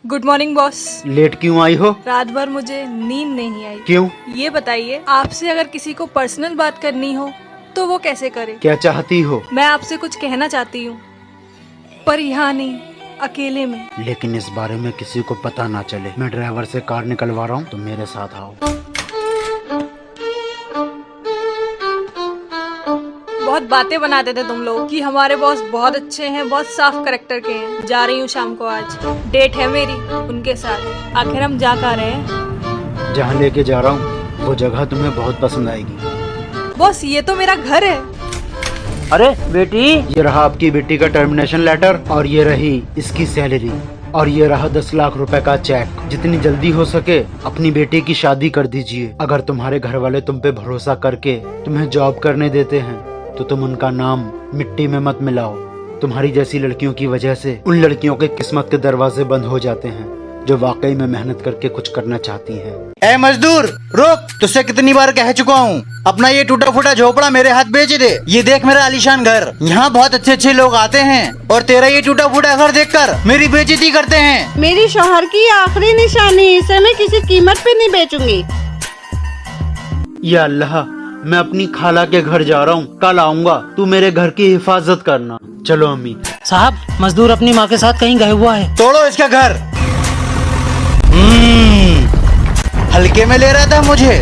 Good morning boss. Late क्यों आई हो? रात भर मुझे नींद नहीं आई। क्यों? ये बताइए, आपसे अगर किसी को पर्सनल बात करनी हो तो वो कैसे करे? क्या चाहती हो? मैं आपसे कुछ कहना चाहती हूँ, पर यहाँ नहीं, अकेले में। लेकिन इस बारे में किसी को पता ना चले। मैं ड्राइवर से कार निकलवा रहा हूँ, तो मेरे साथ आओ। बहुत बातें बनाते थे तुम लोग कि हमारे बॉस बहुत अच्छे हैं, बहुत साफ कैरेक्टर के हैं। जा रही हूँ शाम को, आज डेट है मेरी उनके साथ। आखिर हम जा कहाँ रहे हैं? जहाँ लेके जा रहा हूँ वो जगह तुम्हें बहुत पसंद आएगी। बॉस, ये तो मेरा घर है। अरे बेटी, ये रहा आपकी बेटी का टर्मिनेशन लेटर, और ये रही इसकी सैलरी, और ये रहा 10 लाख रुपए का चेक। जितनी जल्दी हो सके अपनी बेटी की शादी कर दीजिए। अगर तुम्हारे घर वाले तुम पे भरोसा करके तुम्हें जॉब करने देते हैं तो तुम उनका नाम मिट्टी में मत मिलाओ। तुम्हारी जैसी लड़कियों की वजह से उन लड़कियों के किस्मत के दरवाजे बंद हो जाते हैं जो वाकई में मेहनत करके कुछ करना चाहती हैं। ए मजदूर, रुक! तुझसे कितनी बार कह चुका हूँ, अपना ये टूटा फूटा झोपड़ा मेरे हाथ बेच दे। ये देख मेरा आलीशान घर, यहाँ बहुत अच्छे अच्छे लोग आते हैं, और तेरा ये टूटा फूटा घर देखकर मेरी बेइज्जती करते हैं। मेरी शौहर की आखिरी निशानी, इसे मैं किसी कीमत पे नहीं बेचूंगी। या अल्लाह, मैं अपनी खाला के घर जा रहा हूँ, कल आऊंगा। तू मेरे घर की हिफाजत करना। चलो अम्मी। साहब, मजदूर अपनी माँ के साथ कहीं गया हुआ है। तोड़ो इसका घर। हल्के में ले रहा था मुझे।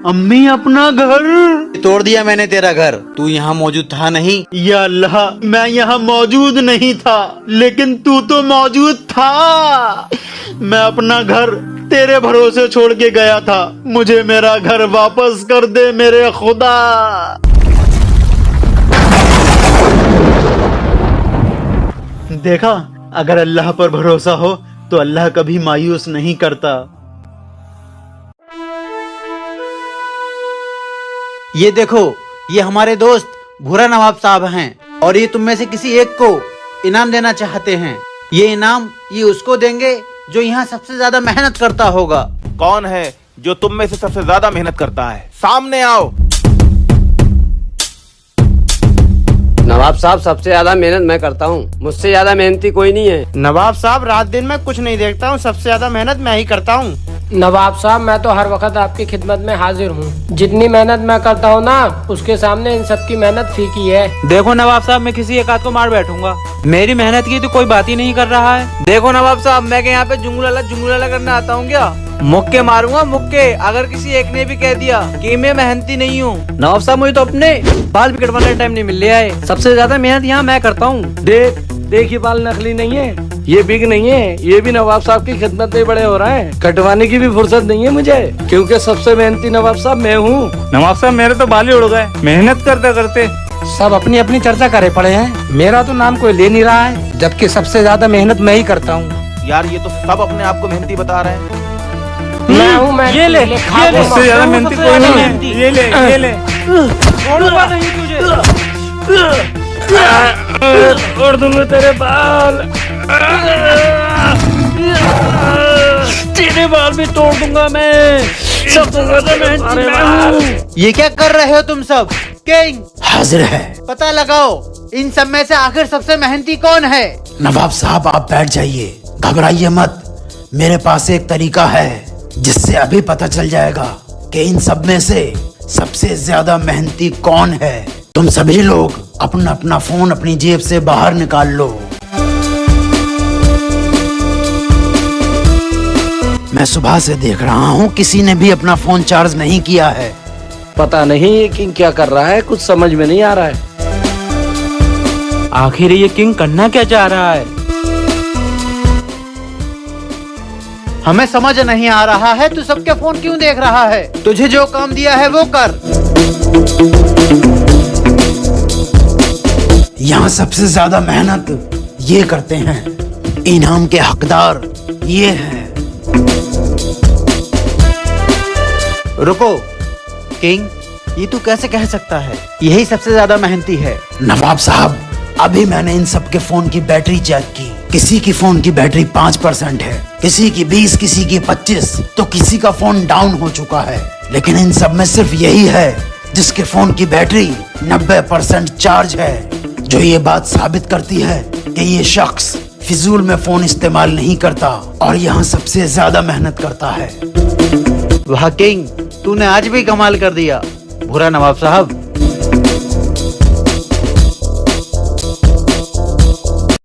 अम्मी, अपना घर तोड़ दिया मैंने तेरा घर। तू यहाँ मौजूद था नहीं। या अल्लाह, मैं यहाँ मौजूद नहीं था, लेकिन तू तो मौजूद था। मैं अपना घर तेरे भरोसे छोड़ के गया था। मुझे मेरा घर वापस कर दे मेरे खुदा। देखा, अगर अल्लाह पर भरोसा हो तो अल्लाह कभी मायूस नहीं करता। ये देखो, ये हमारे दोस्त भूरा नवाब साहब हैं, और ये तुम में से किसी एक को इनाम देना चाहते हैं। ये इनाम ये उसको देंगे जो यहाँ सबसे ज्यादा मेहनत करता होगा। कौन है जो तुम में से सबसे ज्यादा मेहनत करता है? सामने आओ। नवाब साहब, सबसे ज्यादा मेहनत मैं करता हूँ, मुझसे ज्यादा मेहनती कोई नहीं है। नवाब साहब, रात दिन में कुछ नहीं देखता हूँ, सबसे ज्यादा मेहनत मैं ही करता हूँ। नवाब साहब, मैं तो हर वक्त आपकी खिदमत में हाजिर हूँ। जितनी मेहनत मैं करता हूँ ना, उसके सामने इन सब की मेहनत फीकी है। देखो नवाब साहब, मैं किसी एक आध को मार बैठूंगा। मेरी मेहनत की तो कोई बात ही नहीं कर रहा है। देखो नवाब साहब, मैं क्या यहाँ पे जुंगलाला करने आता हूँ क्या? मुक्के मारूंगा, मुक्के, अगर किसी एक ने भी कह दिया कि मैं मेहनती नहीं हूँ। नवाब साहब, मुझे तो अपने बाल भी कटवाने का टाइम नहीं मिल रहा है। सबसे ज्यादा मेहनत यहाँ मैं करता हूँ। देख ये बाल नकली नहीं है, ये बिग नहीं है, ये भी नवाब साहब की खिदमत में बड़े हो रहे हैं। कटवाने की भी फुर्सत नहीं है मुझे, क्योंकि सबसे मेहनती नवाब साहब मैं हूँ। नवाब साहब, मेरे तो बाल ही उड़ गए मेहनत करते करते। सब अपनी अपनी चर्चा करे पड़े हैं, मेरा तो नाम कोई ले नहीं रहा है, जबकि सबसे ज्यादा मेहनत मैं ही करता हूँ। यार, ये तो सब अपने आप को मेहनती बता रहे हैं। मैं हूँ, मैं ये ले, उससे ज्यादा मेहनती कोई नहीं है। ये ले। छोड़ूंगा नहीं तुझे, तोड़ दूंगा तेरे बाल, तेरे बाल भी तोड़ दूंगा मैं। सबसे ज्यादा मेहनती मैं हूँ। ये क्या कर रहे हो तुम सब? किंग हाजिर है, पता लगाओ इन सब में से आखिर सबसे मेहनती कौन है। नवाब साहब, आप बैठ जाइए, घबराइए मत। मेरे पास एक तरीका है जिससे अभी पता चल जाएगा कि इन सब में से सबसे ज्यादा मेहनती कौन है। तुम सभी लोग अपना अपना फोन अपनी जेब से बाहर निकाल लो। मैं सुबह से देख रहा हूँ किसी ने भी अपना फोन चार्ज नहीं किया है। पता नहीं ये किंग क्या कर रहा है, कुछ समझ में नहीं आ रहा है। आखिर ये किंग करना क्या चाह रहा है? हमें समझ नहीं आ रहा है, तू सबके फोन क्यों देख रहा है? तुझे जो काम दिया है वो कर। यहाँ सबसे ज्यादा मेहनत ये करते हैं, इनाम के हकदार ये हैं। रुको किंग, ये तू कैसे कह सकता है? यही सबसे ज्यादा मेहनती है। नवाब साहब, अभी मैंने इन सब के फोन की बैटरी चेक की। किसी की फोन की बैटरी 5% है, किसी की 20, किसी की 25, तो किसी का फोन डाउन हो चुका है। लेकिन इन सब में सिर्फ यही है जिसके फोन की बैटरी 90% चार्ज है, जो ये बात साबित करती है कि ये शख्स फिजूल में फोन इस्तेमाल नहीं करता और यहाँ सबसे ज्यादा मेहनत करता है। वाह किंग, तूने आज भी कमाल कर दिया। भूरा नवाब साहब,